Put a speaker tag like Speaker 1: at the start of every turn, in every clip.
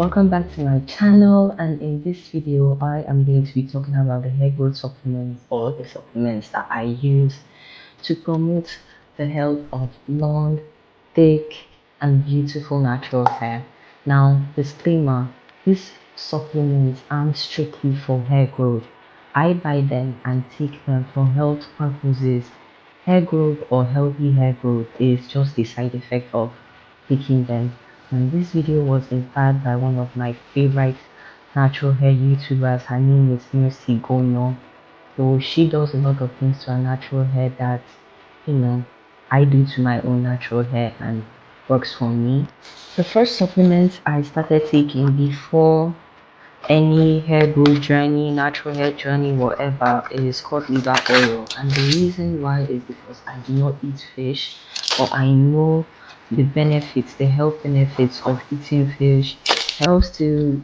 Speaker 1: Welcome back to my channel, and in this video I am going to be talking about the hair growth supplements, or the supplements that I use to promote the health of long, thick and beautiful natural hair. Now, disclaimer, these supplements aren't strictly for hair growth. I buy them and take them for health purposes. Hair growth or healthy hair growth is just a side effect of taking them. And this video was inspired by one of my favorite natural hair YouTubers. Her name is Multivitamins. So she does a lot of things to her natural hair that, I do to my own natural hair and works for me. The first supplement I started taking before any hair growth journey, natural hair journey, whatever, is called liver oil. And the reason why is because I do not eat fish, but I know the benefits, the health benefits of eating fish. Helps to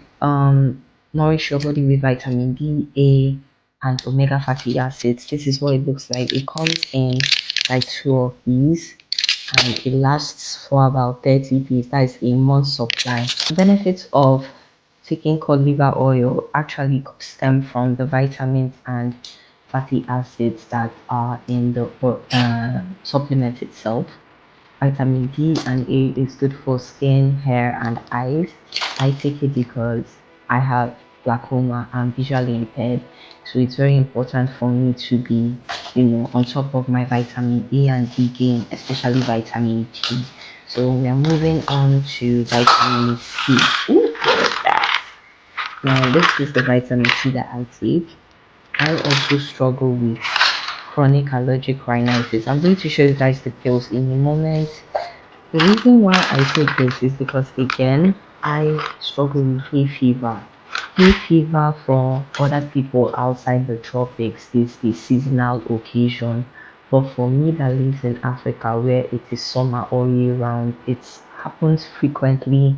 Speaker 1: nourish your body with vitamin D, A, and omega fatty acids. This is what it looks like. It comes in like 2 of these, and it lasts for about 30 days. That is a month supply. The benefits of taking cod liver oil actually stem from the vitamins and fatty acids that are in the supplement itself. Vitamin D and A is good for skin, hair, and eyes. I take it because I have glaucoma and visually impaired, so it's very important for me to be, on top of my vitamin A and D gain, especially vitamin D. So we are moving on to vitamin C. Ooh, what's that? Now this is the vitamin C that I take. I also struggle with chronic allergic rhinitis. I'm going to show you guys the pills in a moment. The reason why I take this is because, again, I struggle with hay fever. Hay fever for other people outside the tropics is a seasonal occasion, but for me that lives in Africa, where it is summer all year round, it happens frequently.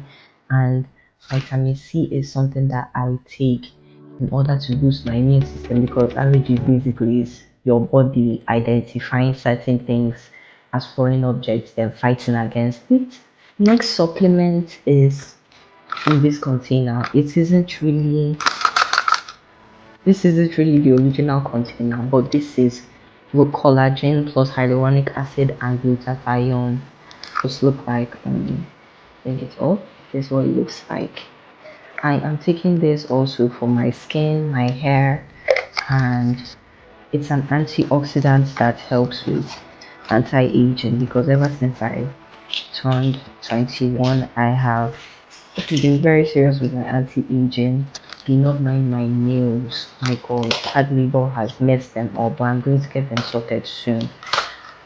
Speaker 1: And vitamin C is something that I take in order to boost my immune system, because allergy basically is your body identifying certain things as foreign objects, then fighting against it. Next supplement is in this container. This isn't really the original container, but this is collagen plus hyaluronic acid and glutathione. Just look like bring it up. This is what it looks like. I am taking this also for my skin, my hair, and it's an antioxidant that helps with anti-aging, because ever since I turned 21, I have been very serious with my anti-aging. Do not mind my nails. My god, hard labor has messed them up, but I'm going to get them sorted soon.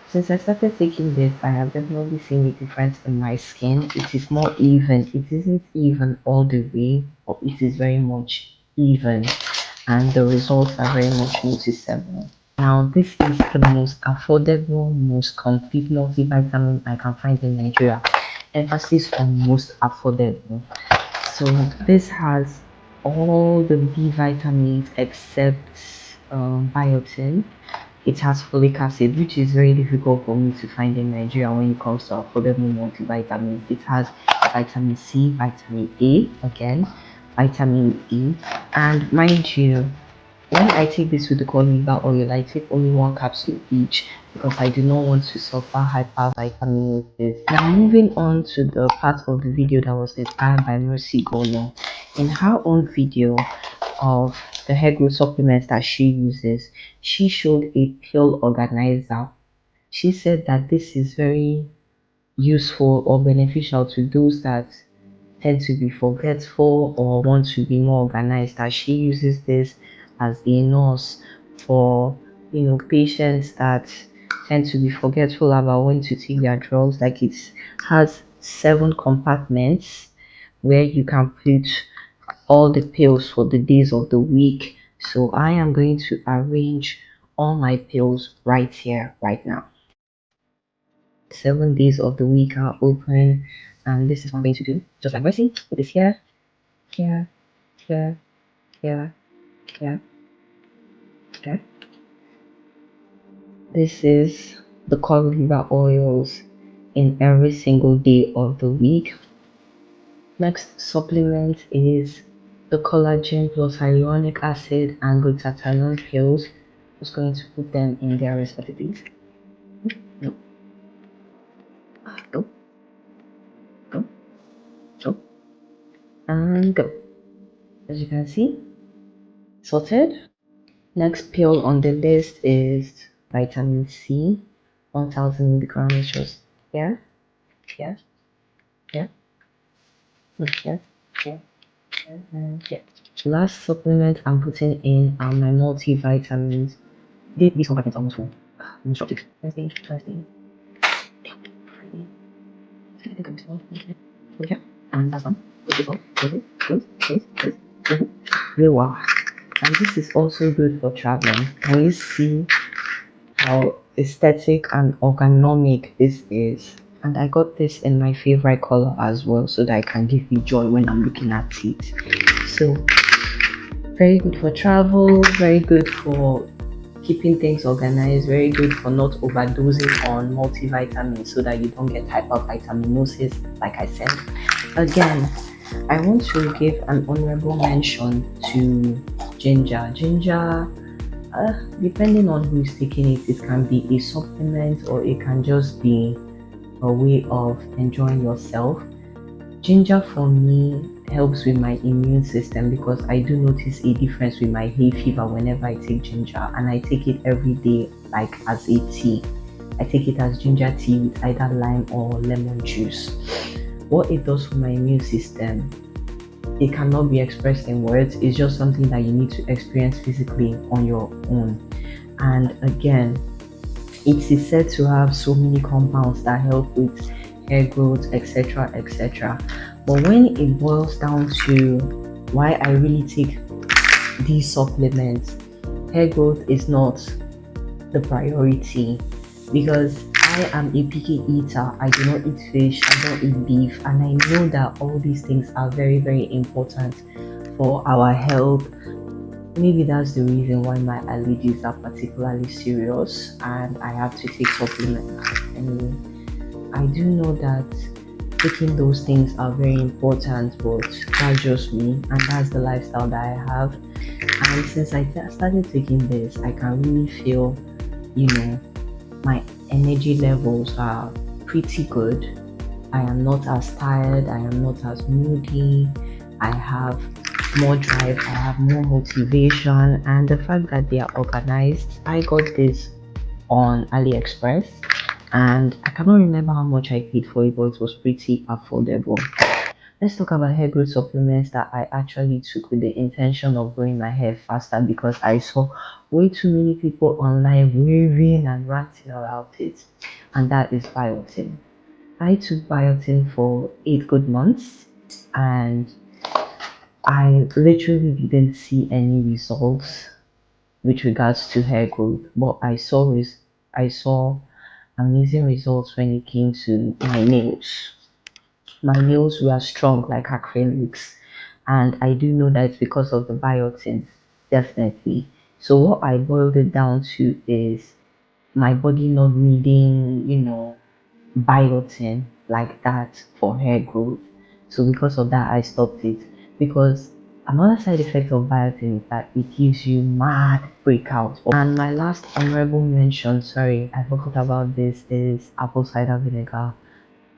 Speaker 1: Since I started taking this, I have definitely seen a difference in my skin. It is more even. It isn't even all the way, but it is very much even, and the results are very much noticeable. Now, this is the most affordable, most complete multivitamin I can find in Nigeria. Emphasis on most affordable. So this has all the B vitamins except biotin. It has folic acid, which is very difficult for me to find in Nigeria when it comes to affordable multivitamins. It has vitamin C, vitamin A, again, vitamin E, and mind you, when I take this with the cod liver oil, I take only 1 capsule each, because I do not want to suffer hypervitaminosis. Now, moving on to the part of the video that was inspired by Mercy Gono. In her own video of the hair growth supplements that she uses, she showed a pill organizer. She said that this is very useful or beneficial to those that tend to be forgetful or want to be more organized, that she uses this as a nurse for patients that tend to be forgetful about when to take their drugs. Like, it has 7 compartments where you can put all the pills for the days of the week. So I am going to arrange all my pills right here, right now. 7 days of the week are open, and this is what I'm going to do. Just like Mercy, put this here, here, here, here, here, here. This is the cod liver oils in every single day of the week. Next supplement is the collagen plus hyaluronic acid and glutathione pills. Just going to put them in their respectives. Go, go, go, go, and go. As you can see, sorted. Next pill on the list is vitamin C, 1000 milligrams. Just here, here, here, here, here, and here. Last supplement I'm putting in are my multivitamins. These whole packets almost full. I'm shocked. Thursday. Okay. And that's one. Wow. And this is also good for traveling. Can you see how aesthetic and ergonomic this is? And I got this in my favorite color as well, so that I can give me joy when I'm looking at it. So very good for travel, very good for keeping things organized, very good for not overdosing on multivitamins so that you don't get hypervitaminosis, like I said. Again, I want to give an honorable mention to ginger. Ginger, depending on who's taking it, it can be a supplement or it can just be a way of enjoying yourself. Ginger for me helps with my immune system because I do notice a difference with my hay fever whenever I take ginger, and I take it every day like as a tea. I take it as ginger tea with either lime or lemon juice. What it does for my immune system, it cannot be expressed in words. It's just something that you need to experience physically on your own. And again, it is said to have so many compounds that help with hair growth, etc., etc. But when it boils down to why I really take these supplements, hair growth is not the priority, because I am a picky eater. I do not eat fish, I don't eat beef, and I know that all these things are very, very important for our health. Maybe that's the reason why my allergies are particularly serious and I have to take supplements. Anyway, I do know that taking those things are very important, but that's just me and that's the lifestyle that I have. And since I started taking this, I can really feel, my energy levels are pretty good. I am not as tired, I am not as moody, I have more drive, I have more motivation, and the fact that they are organized. I got this on AliExpress and I cannot remember how much I paid for it, but it was pretty affordable. Let's talk about hair growth supplements that I actually took with the intention of growing my hair faster, because I saw way too many people online raving and ranting about it, and that is Biotin. I took Biotin for 8 good months and I literally didn't see any results with regards to hair growth, but I saw amazing results when it came to my nails. My nails were strong like acrylics, and I do know that it's because of the biotin, definitely. So what I boiled it down to is my body not needing, biotin like that for hair growth. So because of that, I stopped it. Because another side effect of biotin is that it gives you mad breakouts. And my last honorable mention, sorry, I forgot about this, is apple cider vinegar.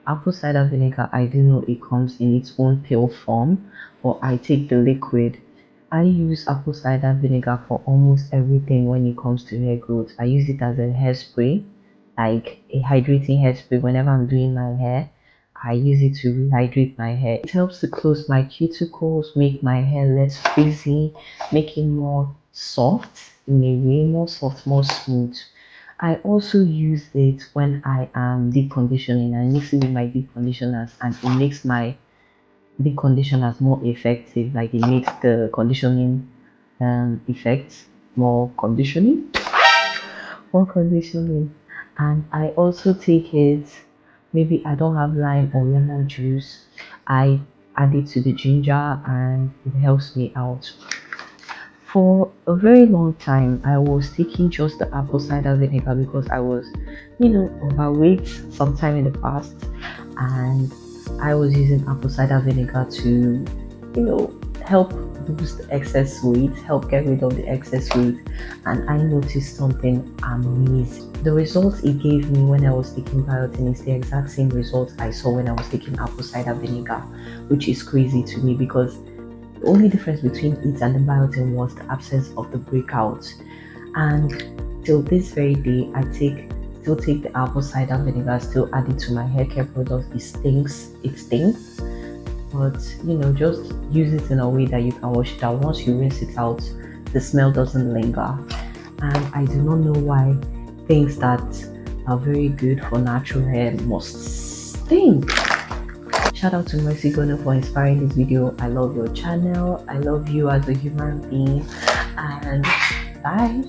Speaker 1: Apple cider vinegar, I do know it comes in its own pill form, but I take the liquid. I use apple cider vinegar for almost everything when it comes to hair growth. I use it as a hairspray, like a hydrating hairspray whenever I'm doing my hair. I use it to rehydrate my hair. It helps to close my cuticles, make my hair less frizzy, make it more soft in a way, more soft, more smooth. I also use it when I am deep conditioning. I mix it with my deep conditioners and it makes my deep conditioners more effective. Like it makes the conditioning effects more conditioning. And I also take it, maybe I don't have lime or lemon juice, I add it to the ginger and it helps me out. For a very long time, I was taking just the apple cider vinegar because I was, overweight sometime in the past, and I was using apple cider vinegar to, help boost excess weight, help get rid of the excess weight, and I noticed something amazing. The results it gave me when I was taking biotin is the exact same results I saw when I was taking apple cider vinegar, which is crazy to me because the only difference between it and the biotin was the absence of the breakout. And till this very day, still take the apple cider vinegar, still add it to my hair care products. It stinks, but just use it in a way that you can wash it out. Once you rinse it out, the smell doesn't linger. And I do not know why things that are very good for natural hair must stink. Shout out to Mercy Gona for inspiring this video. I love your channel. I love you as a human being. And bye.